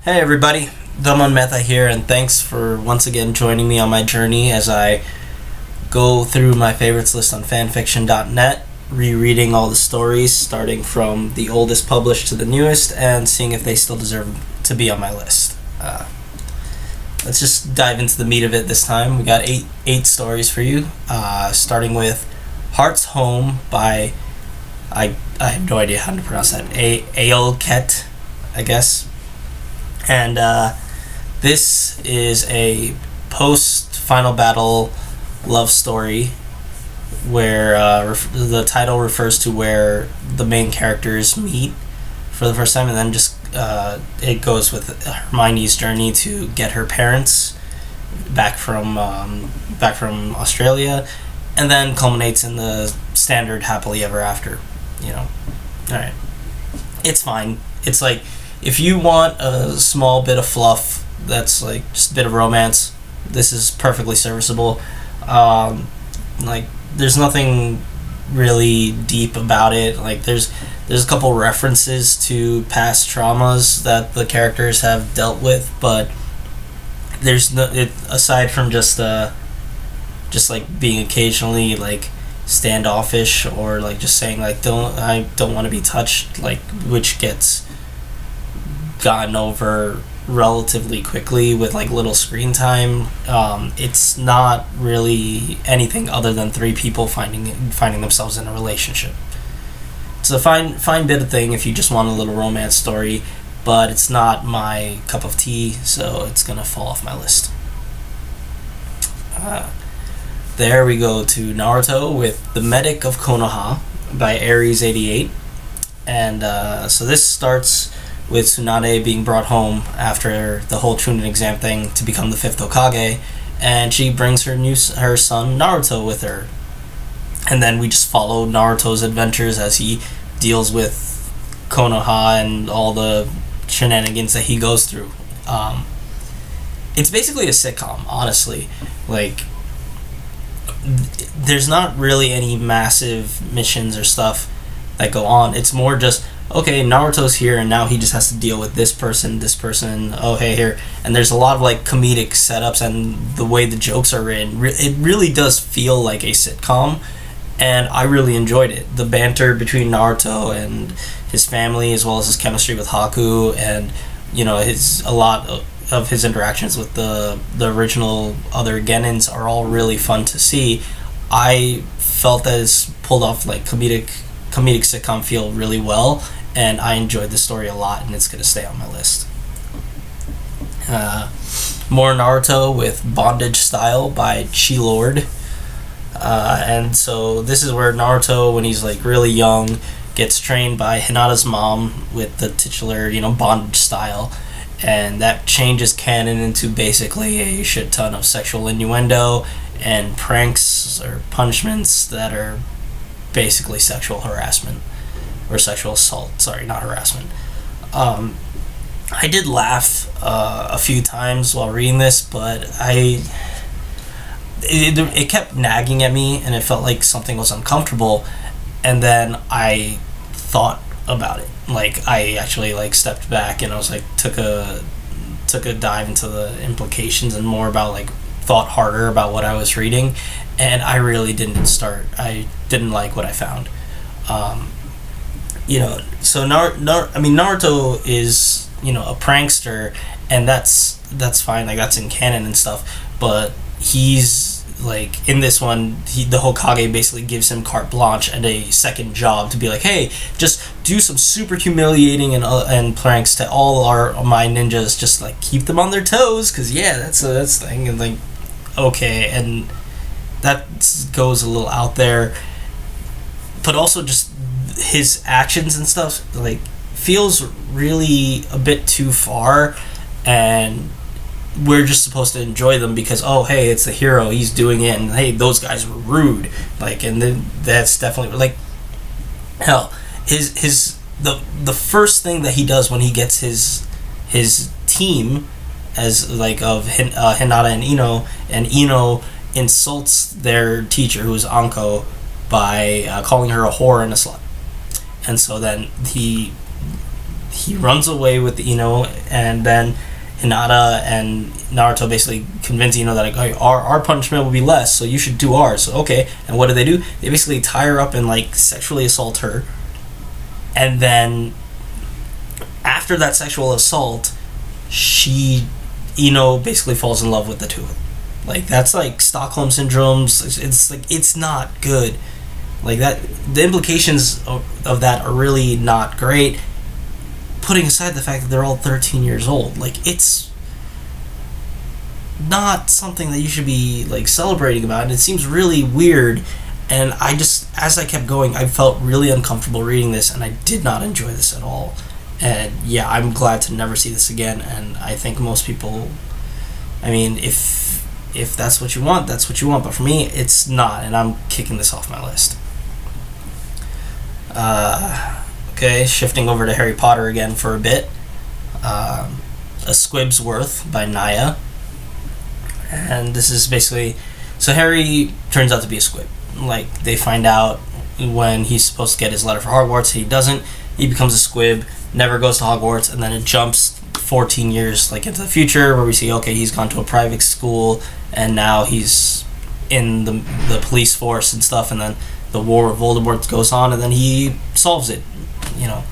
Hey everybody, Metha here, and thanks for once again joining me on my journey as I go through my favorites list on fanfiction.net, rereading all the stories, starting from the oldest published to the newest, and seeing if they still deserve to be on my list. Let's just dive into the meat of it this time. We got eight stories for you, starting with Heart's Home by, I have no idea how to pronounce that, Aealket, I guess. And this is a post-final battle love story where the title refers to where the main characters meet for the first time, and then just it goes with Hermione's journey to get her parents back from Australia, and then culminates in the standard happily ever after. Alright. It's fine. It's like, if you want a small bit of fluff that's like just a bit of romance, this is perfectly serviceable. There's nothing really deep about it. Like there's a couple references to past traumas that the characters have dealt with, but there's aside from just like being occasionally like standoffish or like just saying like I don't want to be touched, like, which gets gotten over relatively quickly with like little screen time. It's not really anything other than three people finding themselves in a relationship. It's a fine bit of thing if you just want a little romance story, but it's not my cup of tea, so it's gonna fall off my list. There we go to Naruto with the Medic of Konoha by Aries88, and so this starts with Tsunade being brought home after the whole Chunin exam thing to become the 5th Hokage, and she brings her son Naruto with her. And then we just follow Naruto's adventures as he deals with Konoha and all the shenanigans that he goes through. It's basically a sitcom, honestly. Like, there's not really any massive missions or stuff that go on. It's more just, okay, Naruto's here and now he just has to deal with this person, oh hey, here. And there's a lot of like comedic setups, and the way the jokes are written, it really does feel like a sitcom, and I really enjoyed it. The banter between Naruto and his family, as well as his chemistry with Haku, and a lot of his interactions with the original other Genins are all really fun to see. I felt that it's pulled off like comedic sitcom feel really well, and I enjoyed the story a lot, and it's going to stay on my list. More Naruto with Bondage Style by Chilord. And so this is where Naruto, when he's like really young, gets trained by Hinata's mom with the titular, bondage style, and that changes canon into basically a shit ton of sexual innuendo and pranks or punishments that are basically sexual harassment or sexual assault. Sorry, not harassment. I did laugh a few times while reading this, but it kept nagging at me, and it felt like something was uncomfortable. And then I thought about it. Like, I actually like stepped back and I was like took a dive into the implications and more about like thought harder about what I was reading, and I really I didn't like what I found. So Naruto is, a prankster, and that's fine, like that's in canon and stuff, but he's like, in this one, the Hokage basically gives him carte blanche and a second job to be like, hey, just do some super humiliating and pranks to all my ninjas, just like keep them on their toes, because that's the thing. And like, okay, and that goes a little out there, but also just his actions and stuff like feels really a bit too far, and we're just supposed to enjoy them because, oh hey, it's the hero, he's doing it, and hey, those guys were rude, like, and then that's definitely like, hell, the first thing that he does when he gets his team as like of Hinata and Ino, and Ino insults their teacher, who is Anko, by calling her a whore and a slut. And so then he he runs away with Ino, and then Hinata and Naruto basically convince Ino that, like, hey, our punishment will be less, so you should do ours. So, okay. And what do? They basically tie her up and, like, sexually assault her. And then after that sexual assault, Ino basically falls in love with the two of them. Like, that's like Stockholm syndrome. It's like, it's not good. Like, that, the implications of that are really not great. Putting aside the fact that they're all 13 years old, like, it's not something that you should be, like, celebrating about, and it seems really weird. And I just, as I kept going, I felt really uncomfortable reading this, and I did not enjoy this at all. And yeah, I'm glad to never see this again. And I think most people, I mean, if that's what you want, that's what you want. But for me, it's not, and I'm kicking this off my list. Okay, shifting over to Harry Potter again for a bit. A Squib's Worth by Naia. And this is basically, so Harry turns out to be a squib. Like, they find out when he's supposed to get his letter for Hogwarts, he doesn't. He becomes a squib, never goes to Hogwarts, and then it jumps 14 years, like, into the future, where we see, okay, he's gone to a private school, and now he's in the police force and stuff, and then the war of Voldemort goes on, and then he solves it. You know,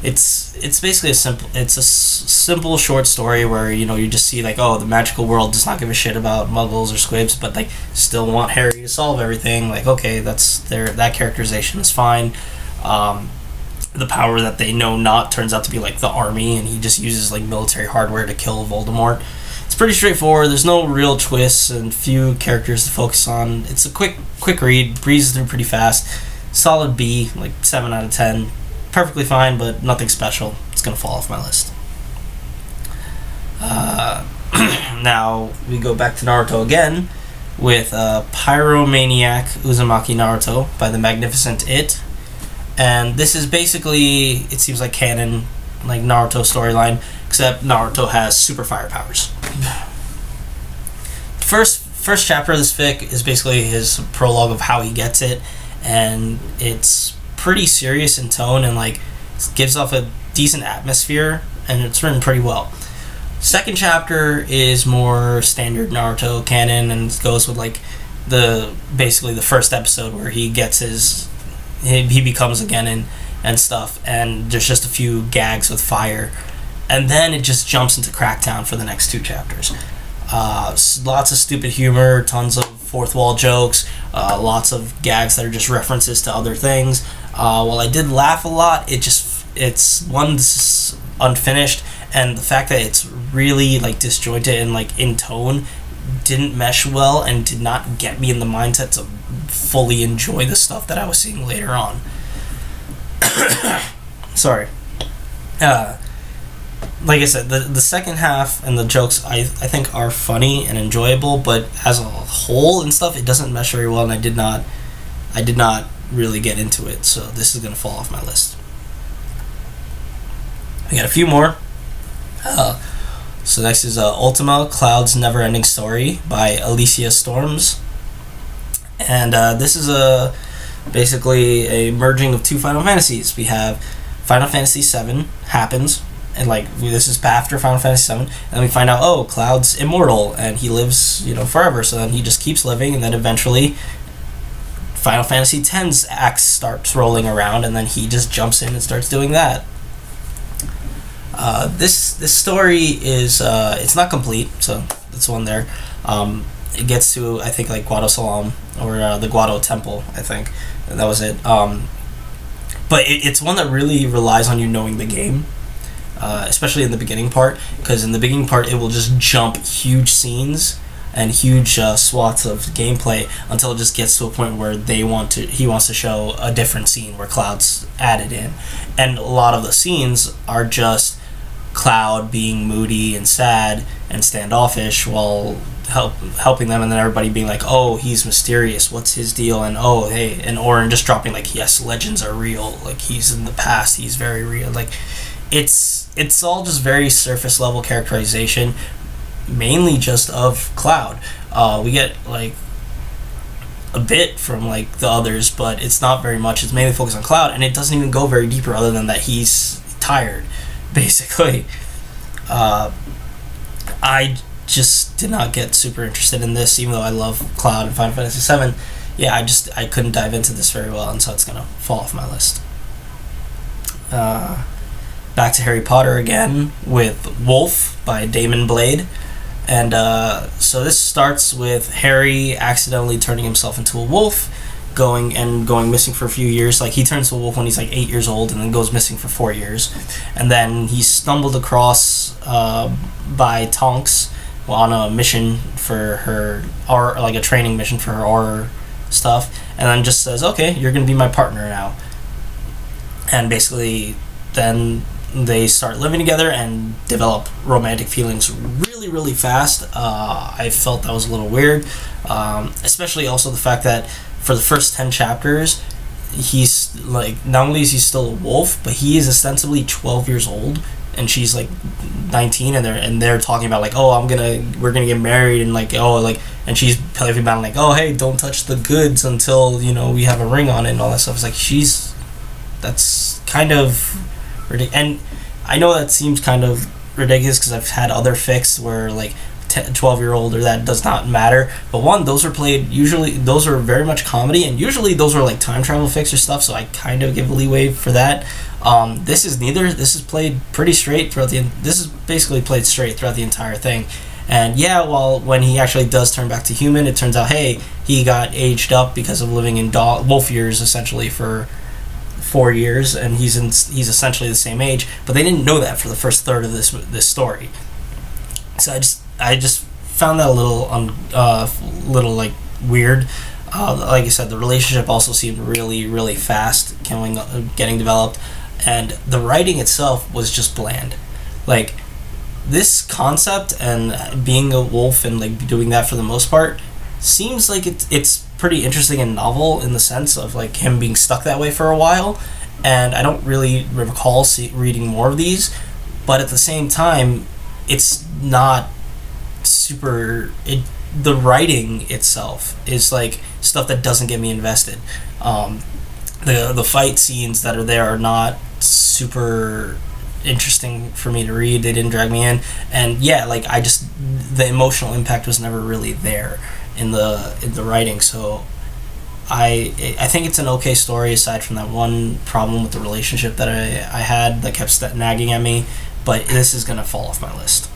it's basically a simple short story where, you know, you just see, like, oh, the magical world does not give a shit about muggles or squibs, but, like, still want Harry to solve everything. Like, okay, that characterization is fine. The power that they know not turns out to be, like, the army, and he just uses, like, military hardware to kill Voldemort. It's pretty straightforward. There's no real twists and few characters to focus on. It's a quick read, breezes through pretty fast. Solid B, like 7 out of 10. Perfectly fine, but nothing special. It's gonna fall off my list. Now we go back to Naruto again with Pyromaniac Uzumaki Naruto by the Magnificent It. And this is basically, it seems like canon, like Naruto storyline, except Naruto has super fire powers. First chapter of this fic is basically his prologue of how he gets it, and it's pretty serious in tone, and, like, gives off a decent atmosphere, and it's written pretty well. Second chapter is more standard Naruto canon, and goes with, like, basically the first episode where he gets he becomes a Genin and stuff, and there's just a few gags with fire, and then it just jumps into Crackdown for the next 2 chapters. Lots of stupid humor, tons of fourth wall jokes, lots of gags that are just references to other things. While I did laugh a lot, it's unfinished, and the fact that it's really, like, disjointed and, like, in tone didn't mesh well and did not get me in the mindset to fully enjoy the stuff that I was seeing later on. Sorry. Like I said, the second half and the jokes I think are funny and enjoyable, but as a whole and stuff, it doesn't mesh very well, and I did not really get into it, so this is gonna fall off my list. We got a few more. So next is Ultima Cloud's Never-Ending Story by Alicia Storms, and this is basically a merging of 2 Final Fantasies. We have Final Fantasy VII happens, and, like, this is after Final Fantasy VII, and then we find out, oh, Cloud's immortal, and he lives, you know, forever, so then he just keeps living, and then eventually Final Fantasy X's axe starts rolling around, and then he just jumps in and starts doing that. This story is, it's not complete, so that's one there. It gets to, I think, like, Guado Salam, or the Guado Temple, I think. That was it. But it's one that really relies on you knowing the game. Especially in the beginning part, because in the beginning part it will just jump huge scenes and huge swaths of gameplay until it just gets to a point where he wants to show a different scene where Cloud's added in, and a lot of the scenes are just Cloud being moody and sad and standoffish while helping them, and then everybody being like, oh, he's mysterious, what's his deal, and oh, hey, and Orin just dropping, like, yes, legends are real, like, he's in the past, he's very real, like, it's all just very surface level characterization, mainly just of Cloud. We get, like, a bit from, like, the others, but it's not very much. It's mainly focused on Cloud, and it doesn't even go very deeper other than that he's tired. basically. I just did not get super interested in this, even though I love Cloud and Final Fantasy VII. Yeah, I couldn't dive into this very well, and so it's gonna fall off my list. Back to Harry Potter again with Wolf by Damon Blade. And so this starts with Harry accidentally turning himself into a wolf, going missing for a few years. Like, he turns to a wolf when he's like 8 years old and then goes missing for 4 years. And then he's stumbled across by Tonks on a mission for her, or like a training mission for her aura stuff, and then just says, okay, you're gonna be my partner now. And basically then they start living together and develop romantic feelings really, really fast. I felt that was a little weird, especially also the fact that for the first 10 chapters, he's like, not only is he still a wolf, but he is ostensibly 12 years old, and she's like 19, and they're talking about like, oh, we're gonna get married, and like, oh, like, and she's playing about like, oh, hey, don't touch the goods until, you know, we have a ring on it and all that stuff. It's like, that's kind of ridiculous. And I know that seems kind of ridiculous because I've had other fics where like 12-year-old or that does not matter, but one, those are very much comedy, and usually those are like time travel fics or stuff, so I kind of give a leeway for that. This is neither. This is played pretty straight throughout this is basically played straight throughout the entire thing. And yeah, well, when he actually does turn back to human, it turns out, hey, he got aged up because of living in wolf years essentially for 4 years, and he's essentially the same age, but they didn't know that for the first third of this story. So I just found that a little like weird. Like I said, the relationship also seemed really, really fast getting developed, and the writing itself was just bland. Like, this concept and being a wolf and like doing that for the most part seems like it's pretty interesting and novel in the sense of like him being stuck that way for a while, and I don't really recall reading more of these, but at the same time, it's not super. The writing itself is like stuff that doesn't get me invested. The fight scenes that are there are not super interesting for me to read. They didn't drag me in, and yeah, like the emotional impact was never really there in the writing. So I think it's an okay story aside from that one problem with the relationship that I had that kept nagging at me, but this is gonna fall off my list.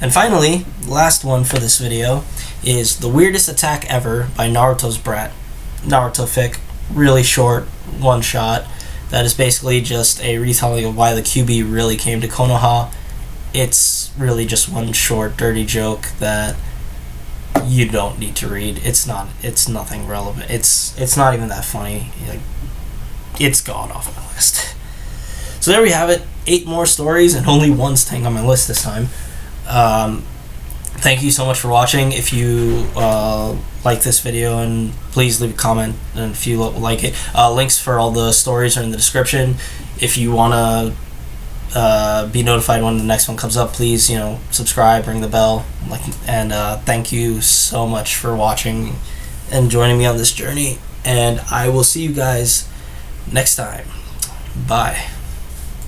And finally, last one for this video is The Weirdest Attack Ever by Naruto's Brat. Naruto fic, really short, one shot, that is basically just a retelling of why the QB really came to Konoha. It's really just one short, dirty joke that you don't need to read. It's nothing relevant. It's not even that funny. Like, it's gone off my list. So there we have it. 8 more stories and only one staying on my list this time. Thank you so much for watching. If you like this video, and please leave a comment, and if you like it, links for all the stories are in the description. If you want to be notified when the next one comes up, please, subscribe, ring the bell, and thank you so much for watching and joining me on this journey, and I will see you guys next time. Bye.